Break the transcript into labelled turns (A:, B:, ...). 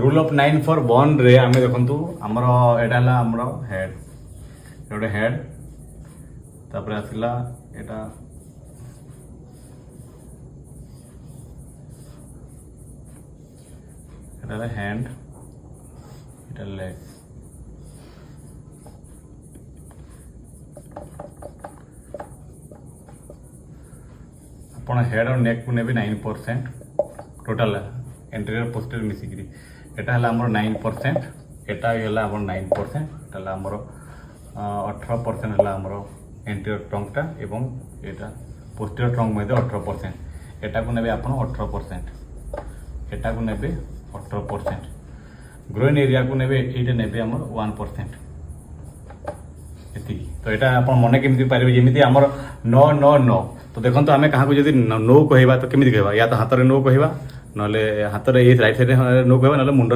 A: rule of 9 for 1 रे आमे देखंतु हमर एटा हला हमर हेड एटा हेड तापर आसिला एटा एटा हैंड एटा लेग आपण हेड और नेक को नेबे 9% टोटल एंटीरियर पोस्टीरियर मिसिकरी एटा हला हमर 9% एटा हला हमर 9% एटा हला हमर 18% हला हमर एंटीरियर ट्रंक टा एवं एटा पोस्टीरियर ट्रंक मध्ये 18% एटा को नेबे आपण 18% एटा को नेबे 18% ग्रोइन एरिया को नेबे एटा नेबे हमर 1% एति तो एटा आपण मने केमिति पारिबे जेमिति हमर 9 तो देखो आम क्या जब नो कहवा तो केमी कहवा या तो हाथ में नो कहवा ना हाथ राइट साइड नो कहवा ना मुंड